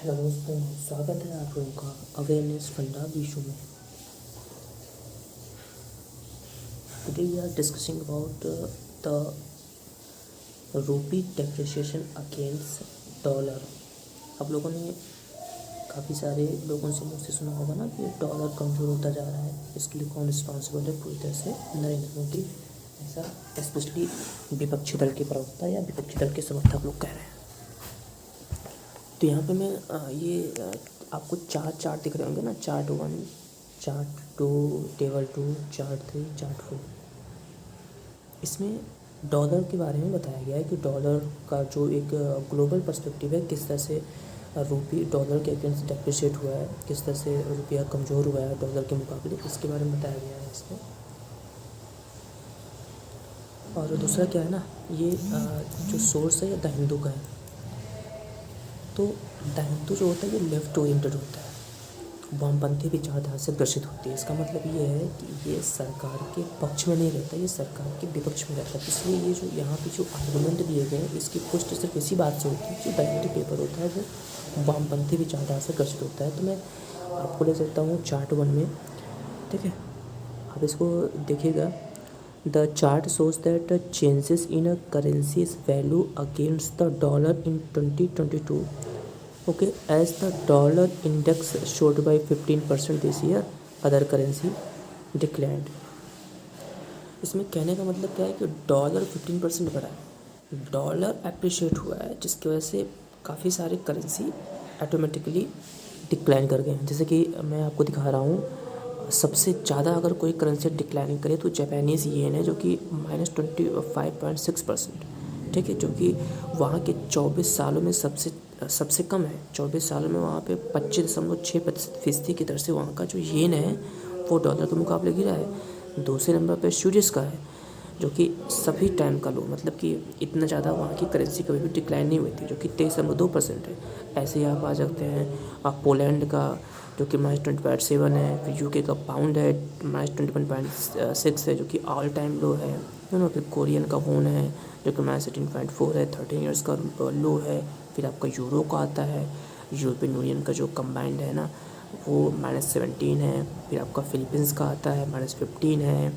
Hello दोस्तों, स्वागत है आप लोगों का अवेयरनेस फंडा इशू में। Today we are discussing about the rupee depreciation against dollar. आप लोगों ने काफ़ी सारे लोगों से मुझसे सुना होगा ना कि डॉलर कमज़ोर होता जा रहा है, इसके लिए कौन रिस्पॉन्सिबल है? पूरी तरह से नरेंद्र मोदी, ऐसा स्पेशली विपक्षी दल के प्रवक्ता या विपक्षी दल के समर्थक लोग कह रहे हैं। तो यहाँ पे मैं आपको चार्ट दिख रहे होंगे ना, chart 1, chart 2, table 2, chart 3, chart 4। इसमें डॉलर के बारे में बताया गया है कि डॉलर का जो एक ग्लोबल पर्सपेक्टिव है, किस तरह से रूपी डॉलर के अगेंस्ट डेप्रिशिएट हुआ है, किस तरह से रुपया कमज़ोर हुआ है डॉलर के मुकाबले, इसके बारे में बताया गया है इसमें। और दूसरा क्या है ना, ये जो सोर्स है द हिंदू का है। तो द हिंदू जो होता है ये लेफ्ट ओरिएंटेड होता है, वामपंथी विचारधारा से ग्रसित होती है। इसका मतलब ये है कि ये सरकार के पक्ष में नहीं रहता, ये सरकार के विपक्ष में रहता है। इसलिए ये जो यहाँ पे जो आर्गूमेंट दिए गए हैं, इसकी पुष्टि सिर्फ इसी बात से होती है, जो द हिंदू पेपर होता है वो वामपंथी विचारधारा से ग्रसित होता है। तो मैं आपको ले सकता हूँ चार्ट 1 में, ठीक है, आप इसको देखिएगा। The chart shows that changes in a currencies value against the dollar in 2022, okay, as the dollar index showed by 15% this year, other currency declined। इसमें कहने का मतलब क्या है कि डॉलर 15% बढ़ा है, डॉलर अप्रिशिएट हुआ है, जिसकी वजह से काफ़ी सारे करेंसी ऑटोमेटिकली डिक्लाइन कर गए हैं। जैसे कि मैं आपको दिखा रहा हूँ, सबसे ज़्यादा अगर कोई करेंसी डिक्लाइन करे तो जापानीज़ येन है, जो कि -25.6%, ठीक है, जो कि वहाँ के 24 सालों में सबसे कम है। 24 सालों में वहाँ पे 25.6% की दर से वहाँ का जो येन है वो डॉलर के मुकाबले गिरा है। दूसरे नंबर पे स्वीडिश का है, जो कि सभी टाइम का लो, मतलब कि इतना ज़्यादा वहाँ की करेंसी कभी भी डिक्लाइन नहीं हुई थी, जो कि 23.2% है। ऐसे ही आप आ सकते हैं पोलैंड का, जो कि -20.7 है। फिर यूके का पाउंड है, -21.6 है, जो कि ऑल टाइम लो है ना। फिर कोरियन का वोन है, जो कि -18.4 है, 13 ईयर्स का लो है। फिर आपका यूरो का आता है, यूरोपियन यूनियन का जो कंबाइंड है ना, वो -17 है। फिर आपका फिलीपींस का आता है, -15 है,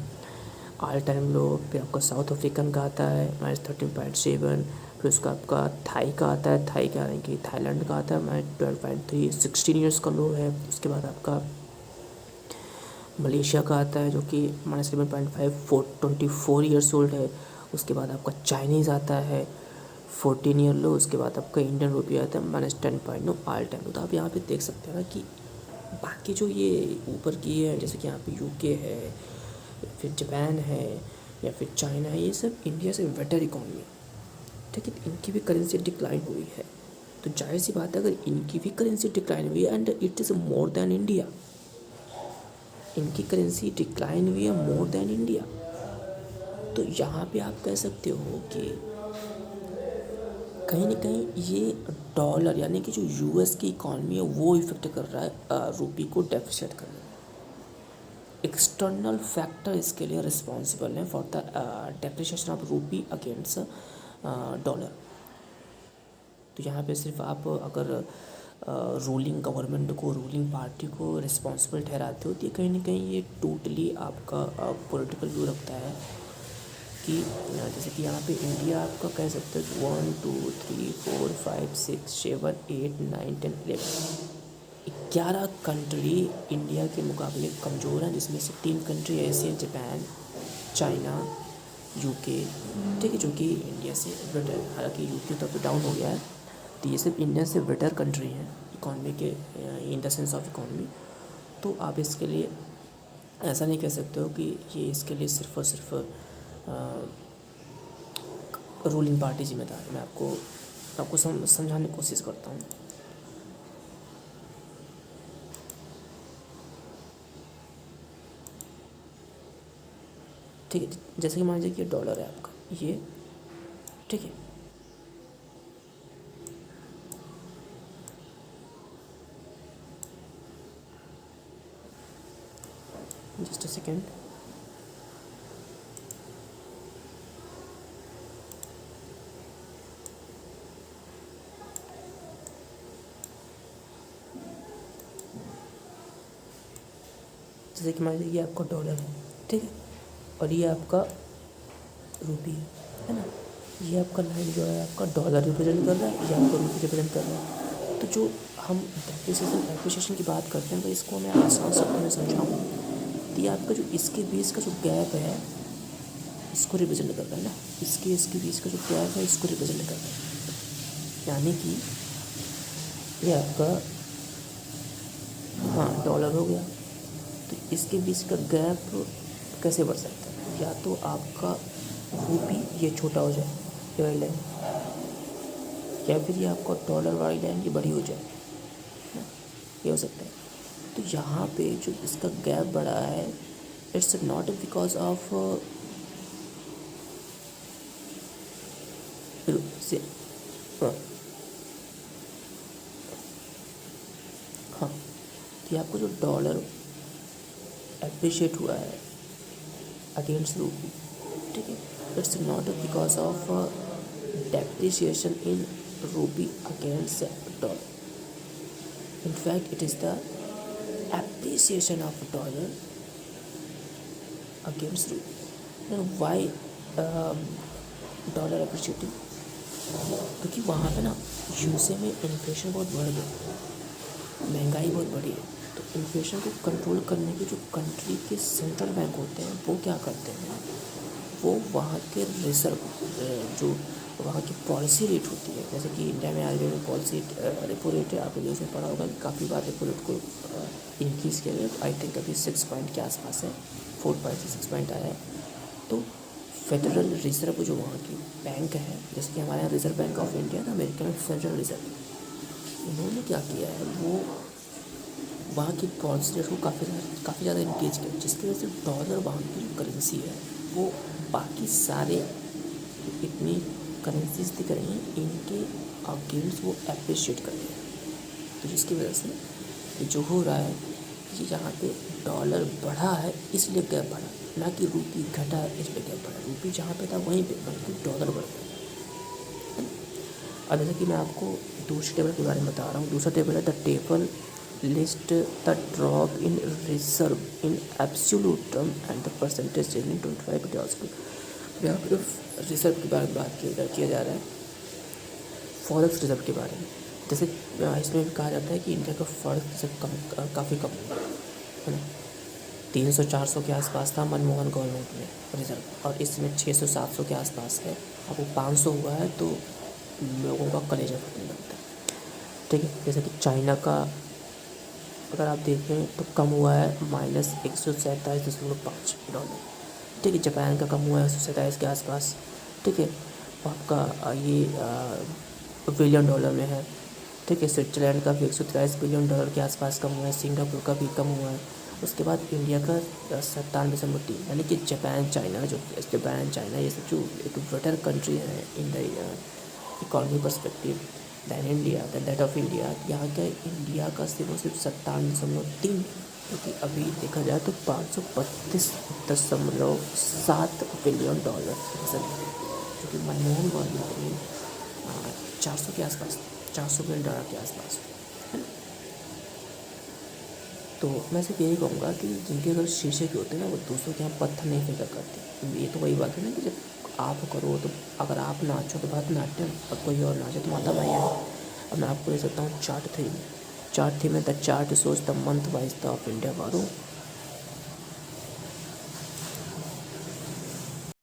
ऑल टाइम लो। फिर आपका साउथ अफ्रीकन का आता है, -13.7। फिर उसका आपका थाई का आता है, थाई क्या है कि थाईलैंड का आता है, -12.3, 16 ईयर्स का लो है। उसके बाद आपका मलेशिया का आता है, जो कि -11.5, 24 ईयर्स ओल्ड है। उसके बाद आपका चाइनीज़ आता है, 14 ईयर लो। उसके बाद आपका इंडियन रुपया आता है -10.9, ऑल टाइम लो। तो आप यहाँ पे देख सकते हैं ना कि बाकी जो ये ऊपर की है, जैसे कि यहाँ पे यूके है, फिर जापान है, या फिर चाइना है, ये सब इंडिया से बेटर इकॉनमी, ठीक है, इनकी भी करेंसी डिक्लाइन हुई है। तो जाहिर सी बात है, अगर इनकी भी करेंसी डिक्लाइन हुई है and it is more than India, इनकी करेंसी डिक्लाइन हुई है मोर देन इंडिया, तो यहाँ पे आप कह सकते हो कि कहीं ना कहीं ये डॉलर यानी कि जो यूएस की इकॉनमी है वो इफेक्ट कर रहा है रूपी को डेप्रिशिएट करने में। एक्सटर्नल फैक्टर इसके लिए रिस्पॉन्सिबल हैं फॉर द डेप्रिशिएशन ऑफ रूपी अगेंस्ट डॉलर। तो यहाँ पे सिर्फ आप अगर रूलिंग गवर्नमेंट को, रूलिंग पार्टी को रिस्पॉन्सिबल ठहराते हो, तो कहीं ना कहीं ये टोटली आपका पॉलिटिकल व्यू रखता है कि जैसे कि यहाँ पे इंडिया आपका कह सकते हो 1 2 3 4 5 6 7 8 9 10 11 कंट्री इंडिया के मुकाबले कमज़ोर हैं, जिसमें से 3 कंट्री ऐसी हैं, जापान, चाइना, यूके, ठीक है, जो कि इंडिया से बेटर है। हालांकि यूके तो डाउन हो गया है, तो ये सिर्फ इंडिया से बेटर कंट्री हैं इकॉनमी के, in the sense of economy. तो आप इसके लिए ऐसा नहीं कह सकते हो कि ये इसके लिए सिर्फ और सिर्फ रूलिंग पार्टी जिम्मेदार है। मैं आपको समझाने की कोशिश करता हूँ। ठीक है, जैसे कि मान लीजिए कि डॉलर है आपका ये, ठीक है, जस्ट अ सेकेंड। जैसे कि मान लीजिए ये आपका डॉलर है, ठीक है, और ये आपका रूपी है ना। ये आपका लाइन जो है आपका डॉलर रिप्रेजेंट कर रहा है, ये आपका रूपी रिप्रेजेंट कर रहा है। तो जो हम डेप्रिसिएशन की बात करते हैं तो इसको मैं आसान शब्दों में समझाऊँ तो ये आपका जो इसके बीच का जो गैप है इसको रिप्रेजेंट कर रहा है ना, इसके बीच का जो गैप है इसको रिप्रेजेंट कर रहा है। यानी कि ये आपका हाँ डॉलर हो गया, तो इसके बीच का गैप कैसे बढ़ सकता है? या तो आपका रूपी ये छोटा हो जाए ये वाली लाइन, या फिर ये आपका डॉलर वाली लाइन ये बड़ी हो जाए ना, ये हो सकता है। तो यहाँ पे जो इसका गैप बढ़ा है इट्स नॉट बिकॉज ऑफ से हाँ, तो ये आपको जो डॉलर एप्रिशिएट हुआ है अगेंस्ट रूपी, ठीक है, it's not because of depreciation in rupee against dollar, in fact it is the appreciation of dollar against rupee. Then why dollar appreciating? क्योंकि वहाँ पे ना यूएसए में इन्फ्लेशन बहुत बढ़ गया, महंगाई बहुत बढ़ी है। तो इन्फ्लेशन को कंट्रोल करने के जो कंट्री के सेंट्रल बैंक होते हैं वो क्या करते हैं, वो वहाँ के रिजर्व जो वहाँ की पॉलिसी रेट होती है, जैसे कि इंडिया में आरबीआई में पॉलिसी रेपो रेट है, आपने न्यूज़ में पढ़ा होगा कि काफ़ी बार रेपो रेट को इंक्रीज़ किया गया। आई थिंक अभी 6 पॉइंट के आसपास है, 4.6 पॉइंट आया है। तो फेडरल रिजर्व जो वहाँ की बैंक है, जैसे कि हमारे यहाँ रिजर्व बैंक ऑफ इंडिया था, अमेरिका में फेडरल रिजर्व, उन्होंने क्या किया है वो वहाँ की पॉलिसी रेट को काफ़ी ज़्यादा इंक्रीज किया, जिसकी वजह से डॉलर वहाँ की जो करेंसी है वो बाकी सारे इतनी करेंसीज दिख रही हैं इनके अगेंस्ट वो एप्रिशिएट कर रही है। तो जिसकी वजह से जो हो रहा है कि यहाँ पे डॉलर बढ़ा है इसलिए गैप बढ़ा, ना कि रूपी घटा है इसलिए गैप बढ़ा। रूपी जहाँ पे था वहीं पे बल्कि डॉलर बढ़ गया। अब जैसे कि मैं आपको दूसरे टेबल के बारे में बता रहा हूँ, दूसरा टेबल है the table list the drop in reserve in absolute term and the percentage change in 25 days. यहाँ पे रिजर्व के बारे में बात किया जा रहा है, फॉरेक्स रिजर्व के बारे में। जैसे इसमें भी कहा जाता है कि इंडिया का फॉरेक्स रिजर्व काफ़ी कम है ना, 300-400 के आसपास था मनमोहन गवर्नमेंट में रिजर्व, और इस समय 600-700 के आसपास है। अब वो 500 हुआ है तो लोगों का कलेजा फटने लगता है, ठीक है। जैसे कि चाइना का अगर आप देखें तो कम हुआ है -147.5 डॉलर, ठीक है। जापान का कम हुआ है 127 के आसपास, ठीक है। आपका ये बिलियन डॉलर में है, ठीक है। स्विट्जरलैंड का भी 123 बिलियन डॉलर के आसपास कम हुआ है, सिंगापुर का भी कम हुआ है। उसके बाद इंडिया का 97.3, यानी कि जापान चाइना ये सब जो एक बेटर कंट्री है in the economy perspective than India that of India, यहाँ का इंडिया का सिर्फ 97.3, क्योंकि अभी देखा जाए तो 532.7 बिलियन डॉलर क्योंकि मनमोहन गवर्नमेंट में 400 के आसपास, 400 बिलियन डॉलर के आसपास है ना। तो मैं सिर्फ यही कहूँगा कि जिनके अगर शीशे के होते हैं ना वो दूसरों के यहाँ पत्थर नहीं फेंका करते। ये तो वही बात है ना कि जब आप करो तो अगर आप नाचो तो भरतनाट्यम, अब कोई और नाचे तो माता मैया है। अब मैं आपको ले सकता हूँ चार्ट 3 में the chart shows the month wise the of India वारों